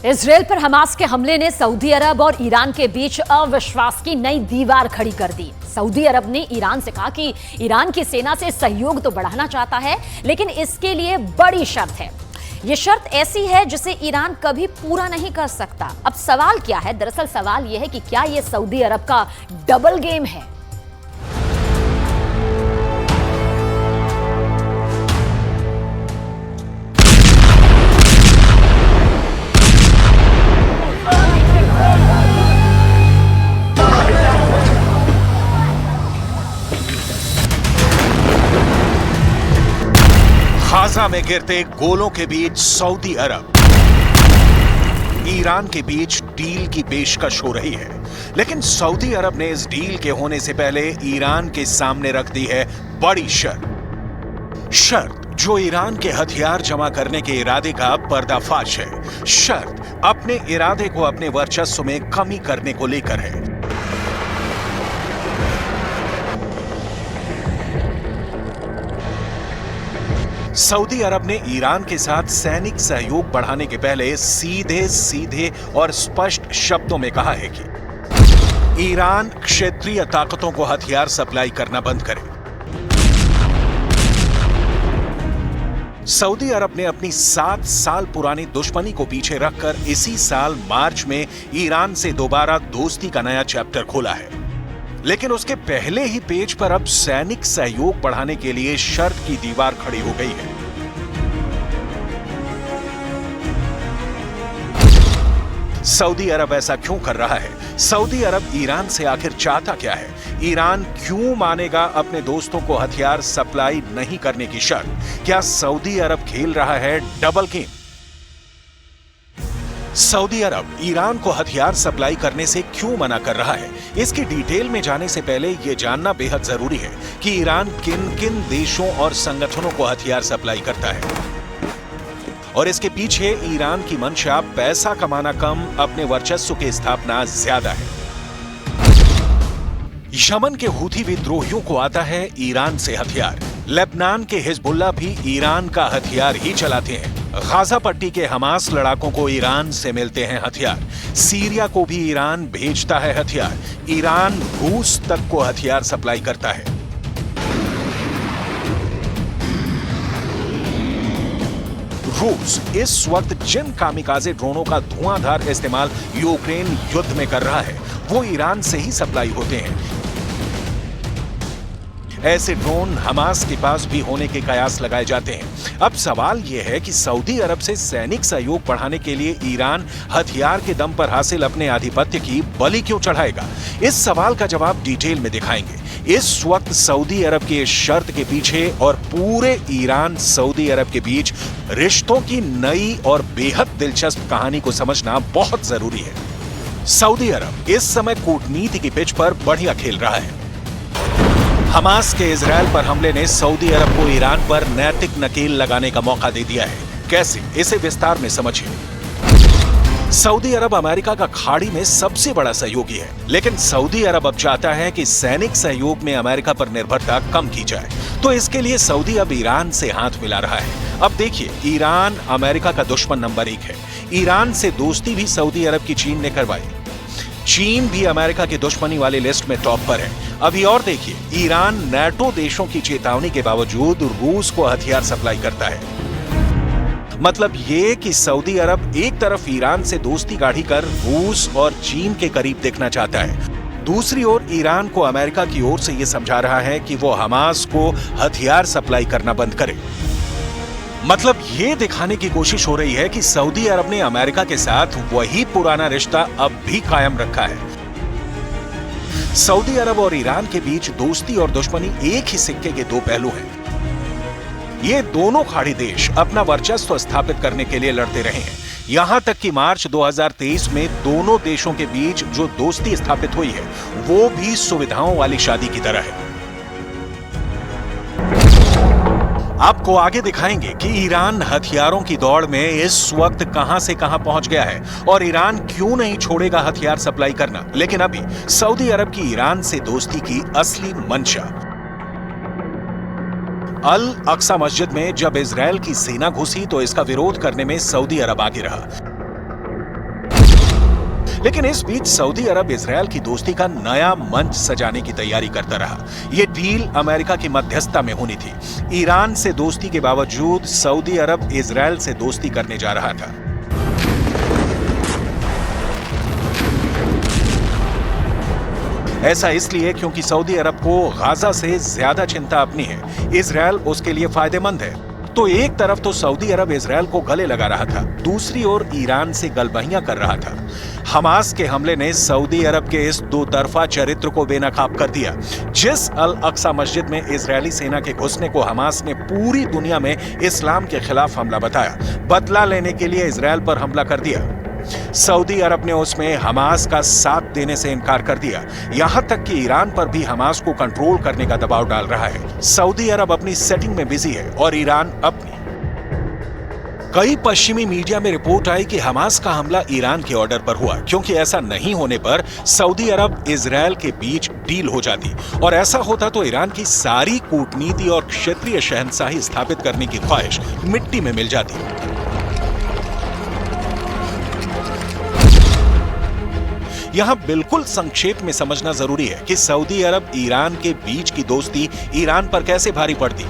Israel पर Hamas के हमले ने सऊदी अरब और ईरान के बीच अविश्वास की नई दीवार खड़ी कर दी। सऊदी अरब ने ईरान से कहा कि ईरान की सेना से सहयोग तो बढ़ाना चाहता है, लेकिन इसके लिए बड़ी शर्त है। यह शर्त ऐसी है जिसे ईरान कभी पूरा नहीं कर सकता। अब सवाल क्या है? दरअसल सवाल यह है कि क्या यह सऊदी अरब का डबल गेम है? गाजा में गिरते गोलों के बीच सऊदी अरब ईरान के बीच डील की पेशकश हो रही है, लेकिन सऊदी अरब ने इस डील के होने से पहले ईरान के सामने रख दी है बड़ी शर्त जो ईरान के हथियार जमा करने के इरादे का पर्दाफाश है। शर्त अपने इरादे को अपने वर्चस्व में कमी करने को लेकर है। सऊदी अरब ने ईरान के साथ सैनिक सहयोग बढ़ाने के पहले सीधे और स्पष्ट शब्दों में कहा है कि ईरान क्षेत्रीय ताकतों को हथियार सप्लाई करना बंद करे। सऊदी अरब ने अपनी 7 साल पुरानी दुश्मनी को पीछे रखकर इसी साल मार्च में ईरान से दोबारा दोस्ती का नया चैप्टर खोला है, लेकिन उसके पहले ही पेज पर अब सैनिक सहयोग बढ़ाने के लिए शर्त की दीवार खड़ी हो गई है। सऊदी अरब ऐसा क्यों कर रहा है? सऊदी अरब ईरान से आखिर चाहता क्या है? ईरान क्यों मानेगा अपने दोस्तों को हथियार सप्लाई नहीं करने की शर्त? क्या सऊदी अरब खेल रहा है डबल गेम? सऊदी अरब ईरान को हथियार सप्लाई करने से क्यों मना कर रहा है? इसकी डिटेल में जाने से पहले यह जानना बेहद जरूरी है कि ईरान किन किन देशों और संगठनों को हथियार सप्लाई करता है, और इसके पीछे ईरान की मंशा पैसा कमाना कम, अपने वर्चस्व की स्थापना ज्यादा है। यमन के हूथी विद्रोहियों को आता है ईरान से हथियार। लेबनान के हिजबुल्लाह भी ईरान का हथियार ही चलाते हैं। गाजा पट्टी के हमास लड़ाकों को ईरान से मिलते हैं हथियार। सीरिया को भी ईरान भेजता है हथियार। ईरान रूस तक को हथियार सप्लाई करता है। रूस इस वक्त जिन कामिकाजे ड्रोनों का धुआंधार इस्तेमाल यूक्रेन युद्ध में कर रहा है, वो ईरान से ही सप्लाई होते हैं। ऐसे ड्रोन हमास के पास भी होने के कयास लगाए जाते हैं। अब सवाल यह है कि सऊदी अरब से सैनिक सहयोग बढ़ाने के लिए ईरान हथियार के दम पर हासिल अपने आधिपत्य की बलि क्यों चढ़ाएगा? इस सवाल का जवाब डिटेल में दिखाएंगे। इस वक्त सऊदी अरब की इस शर्त के पीछे और पूरे ईरान सऊदी अरब के बीच रिश्तों की नई और बेहद दिलचस्प कहानी को समझना बहुत जरूरी है। सऊदी अरब इस समय कूटनीति की पिच पर बढ़िया खेल रहा है। हमास के इजरायल पर हमले ने सऊदी अरब को ईरान पर नैतिक नकेल लगाने का मौका दे दिया है। कैसे? इसे विस्तार में समझिए। सऊदी अरब अमेरिका का खाड़ी में सबसे बड़ा सहयोगी है, लेकिन सऊदी अरब अब चाहता है कि सैनिक सहयोग में अमेरिका पर निर्भरता कम की जाए। तो इसके लिए सऊदी अब ईरान से हाथ मिला रहा है। अब देखिए, ईरान अमेरिका का दुश्मन नंबर 1 है। ईरान से दोस्ती भी सऊदी अरब की चीन ने करवाई। चीन भी अमेरिका की दुश्मनी वाली लिस्ट में टॉप पर है। अभी और देखिए, ईरान नाटो देशों की चेतावनी के बावजूद रूस को हथियार सप्लाई करता है। मतलब ये कि सऊदी अरब एक तरफ ईरान से दोस्ती गाढ़ी कर रूस और चीन के करीब देखना चाहता है, दूसरी ओर ईरान को अमेरिका की ओर से यह समझा रहा है कि वो हमास को हथियार सप्लाई करना बंद करे। मतलब ये दिखाने की कोशिश हो रही है कि सऊदी अरब ने अमेरिका के साथ वही पुराना रिश्ता अब भी कायम रखा है। सऊदी अरब और ईरान के बीच दोस्ती और दुश्मनी एक ही सिक्के के दो पहलू हैं। ये दोनों खाड़ी देश अपना वर्चस्व स्थापित करने के लिए लड़ते रहे हैं। यहां तक कि मार्च 2023 में दोनों देशों के बीच जो दोस्ती स्थापित हुई है, वो भी सुविधाओं वाली शादी की तरह है। आपको आगे दिखाएंगे कि ईरान हथियारों की दौड़ में इस वक्त कहां से कहां पहुंच गया है और ईरान क्यों नहीं छोड़ेगा हथियार सप्लाई करना। लेकिन अभी सऊदी अरब की ईरान से दोस्ती की असली मंशा। अल अक्सा मस्जिद में जब इजरायल की सेना घुसी तो इसका विरोध करने में सऊदी अरब आगे रहा। लेकिन इस बीच सऊदी अरब इजरायल की दोस्ती का नया मंच सजाने की तैयारी करता रहा। ये डील अमेरिका की मध्यस्थता में होनी थी। ईरान से दोस्ती के बावजूद सऊदी अरब इजरायल से दोस्ती करने जा रहा था। ऐसा इसलिए क्योंकि सऊदी अरब को गाजा से ज्यादा चिंता अपनी है, इजरायल उसके लिए फायदेमंद है। तो एक तरफ तो सऊदी अरब इजरायल को गले लगा रहा था, दूसरी ओर ईरान से गलबहियां कर रहा था। हमास के हमले ने सऊदी अरब के इस दो तरफा चरित्र को बेनकाब कर दिया। जिस अल अक्सा मस्जिद में इजरायली सेना के घुसने को हमास ने पूरी दुनिया में इस्लाम के खिलाफ हमला बताया, बदला लेने के लिए इजरायल पर हमला कर दिया। सऊदी अरब ने उसमें हमास का साथ देने से इनकार कर दिया। यहां तक कि ईरान पर भी हमास को कंट्रोल करने का दबाव डाल रहा है। सऊदी अरब अपनी सेटिंग में बिजी है और ईरान अपनी। कई पश्चिमी मीडिया में रिपोर्ट आई कि हमास का हमला ईरान के ऑर्डर पर हुआ, क्योंकि ऐसा नहीं होने पर सऊदी अरब इजरायल के बीच डील हो जाती और ऐसा होता तो ईरान की सारी कूटनीति और क्षेत्रीय शहंशाही स्थापित करने की ख्वाहिश मिट्टी में मिल जाती। यहां बिल्कुल संक्षेप में समझना जरूरी है कि सऊदी अरब ईरान के बीच की दोस्ती ईरान पर कैसे भारी पड़ती।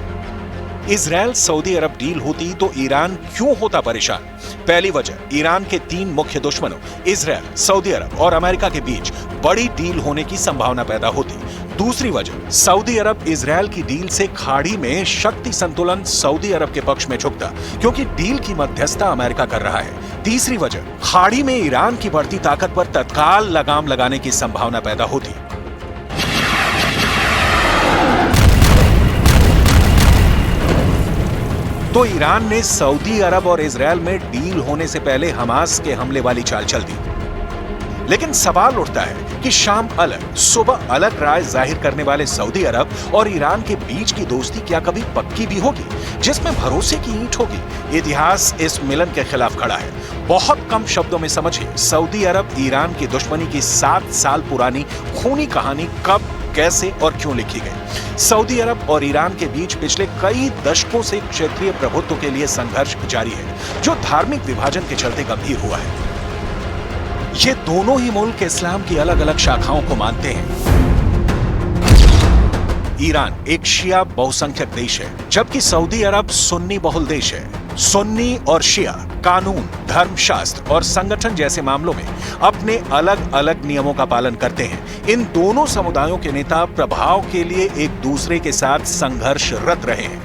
इजरायल सऊदी अरब डील होती तो ईरान क्यों होता परेशान? पहली वजह, ईरान के 3 मुख्य दुश्मनों इजरायल, सऊदी अरब और अमेरिका के बीच बड़ी डील होने की संभावना पैदा होती। दूसरी वजह, सऊदी अरब इजरायल की डील से खाड़ी में शक्ति संतुलन सऊदी अरब के पक्ष में झुकता, क्योंकि डील की मध्यस्थता अमेरिका कर रहा है। तीसरी वजह, खाड़ी में ईरान की बढ़ती ताकत पर तत्काल लगाम लगाने की संभावना पैदा होती। तो ईरान ने सऊदी अरब और इजरायल में डील होने से पहले हमास के हमले वाली चाल चल दी। लेकिन सवाल उठता है कि शाम अलग सुबह अलग राय जाहिर करने वाले सऊदी अरब और ईरान के बीच की दोस्ती क्या कभी पक्की भी होगी, जिसमें भरोसे की ईंट होगी? इतिहास इस मिलन के खिलाफ खड़ा है। बहुत कम शब्दों में समझिए, सऊदी अरब ईरान की दुश्मनी की 7 साल पुरानी खूनी कहानी कब, कैसे और क्यों लिखी गई। सऊदी अरब और ईरान के बीच पिछले कई दशकों से क्षेत्रीय प्रभुत्व के लिए संघर्ष जारी है, जो धार्मिक विभाजन के चलते गंभीर हुआ है। ये दोनों ही मुल्क इस्लाम की अलग अलग शाखाओं को मानते हैं। ईरान एक शिया बहुसंख्यक देश है, जबकि सऊदी अरब सुन्नी बहुल देश है। सुन्नी और शिया कानून, धर्मशास्त्र और संगठन जैसे मामलों में अपने अलग अलग नियमों का पालन करते हैं। इन दोनों समुदायों के नेता प्रभाव के लिए एक दूसरे के साथ संघर्षरत रहे हैं।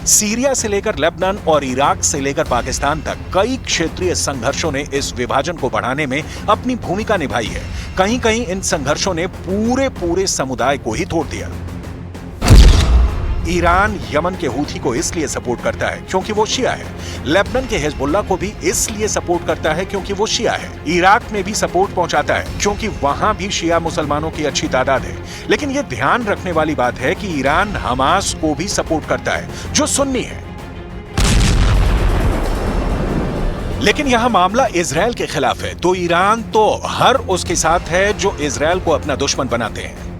सीरिया से लेकर लेबनान और इराक से लेकर पाकिस्तान तक कई क्षेत्रीय संघर्षों ने इस विभाजन को बढ़ाने में अपनी भूमिका निभाई है। कहीं कहीं इन संघर्षों ने पूरे समुदाय को ही तोड़ दिया। ईरान यमन के हूथी को इसलिए सपोर्ट करता है क्योंकि वो शिया है। लेबनान के हिजबुल्लाह को भी इसलिए सपोर्ट करता है क्योंकि वो शिया है। इराक में भी सपोर्ट पहुंचाता है क्योंकि वहां भी शिया मुसलमानों की अच्छी तादाद है। लेकिन ये ध्यान रखने वाली बात है कि ईरान हमास को भी सपोर्ट करता है, जो सुन्नी है। लेकिन यहां मामला इजरायल के खिलाफ है, तो ईरान तो हर उसके साथ है जो इजरायल को अपना दुश्मन बनाते हैं।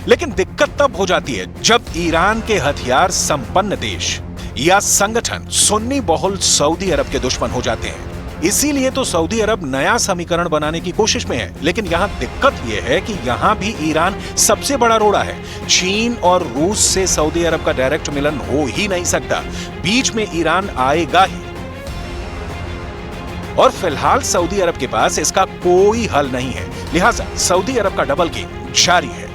लेकिन दिक्कत तब हो जाती है जब ईरान के हथियार संपन्न देश या संगठन सुन्नी बहुल सऊदी अरब के दुश्मन हो जाते हैं। इसीलिए तो सऊदी अरब नया समीकरण बनाने की कोशिश में है। लेकिन यहां दिक्कत यह है कि यहां भी ईरान सबसे बड़ा रोड़ा है। चीन और रूस से सऊदी अरब का डायरेक्ट मिलन हो ही नहीं सकता, बीच में ईरान आएगा ही। और फिलहाल सऊदी अरब के पास इसका कोई हल नहीं है, लिहाजा सऊदी अरब का डबल गेम जारी है।